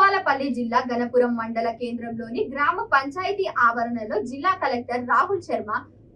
భూపాలపల్లి జిల్లా గణపురం మండల కేంద్రంలోని గ్రామ పంచాయతీ ఆవరణలో జిల్లా కలెక్టర్ రాహుల్ శర్మ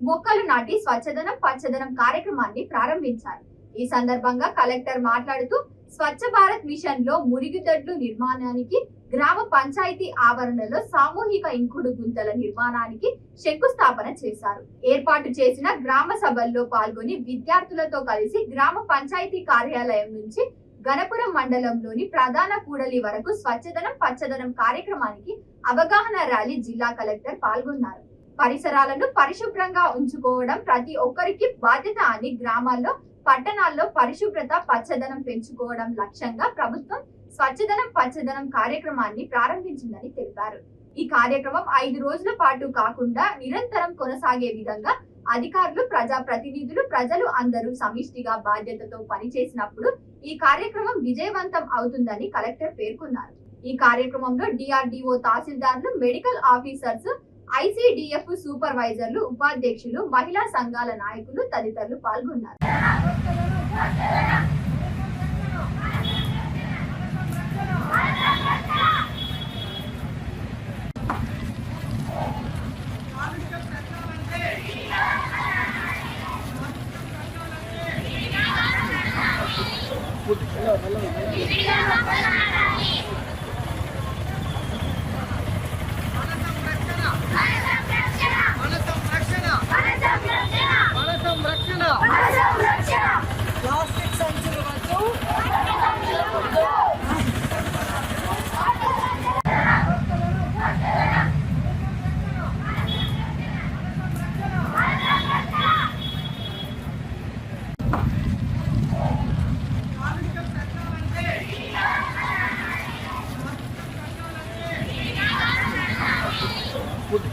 మొక్కలు నాటి స్వచ్ఛదనం పచ్చదనం కార్యక్రమాన్ని ప్రారంభించారు. ఈ సందర్భంగా కలెక్టర్ మాట్లాడుతూ స్వచ్ఛ భారత్ మిషన్ లో మురుగుదొడ్లు నిర్మాణానికి, గ్రామ పంచాయతీ ఆవరణలో సామూహిక ఇంకుడు గుంతల నిర్మాణానికి శంకుస్థాపన చేశారు. ఏర్పాటు చేసిన గ్రామ సభల్లో పాల్గొని విద్యార్థులతో కలిసి గ్రామ పంచాయతీ కార్యాలయం నుంచి గణపురం మండలంలోని ప్రధాన కూడలి వరకు స్వచ్ఛదనం పచ్చదనం కార్యక్రమానికి అవగాహన ర్యాలీ జిల్లా కలెక్టర్ పాల్గొన్నారు. పరిసరాలను పరిశుభ్రంగా ఉంచుకోవడం ప్రతి ఒక్కరికి బాధ్యత అని, గ్రామాల్లో పట్టణాల్లో పరిశుభ్రత పచ్చదనం పెంచుకోవడం లక్ష్యంగా ప్రభుత్వం స్వచ్ఛదనం పచ్చదనం కార్యక్రమాన్ని ప్రారంభించిందని తెలిపారు. ఈ కార్యక్రమం 5 రోజుల పాటు కాకుండా నిరంతరం కొనసాగే విధంగా అధికారులు, ప్రజాప్రతినిధులు, ప్రజలు అందరూ సమిష్టిగా బాధ్యతతో పనిచేసినప్పుడు ఈ కార్యక్రమం విజయవంతం అవుతుందని కలెక్టర్ పేర్కొన్నారు. ఈ కార్యక్రమంలో డిఆర్డిఓ, తహసీల్దార్లు, మెడికల్ ఆఫీసర్స్, ఐసిడిఎఫ్ సూపర్వైజర్లు, ఉపాధ్యక్షులు, మహిళా సంఘాల నాయకులు తదితరులు పాల్గొన్నారు. ప్లాస్టిక్ సంచులు వద్దు. Put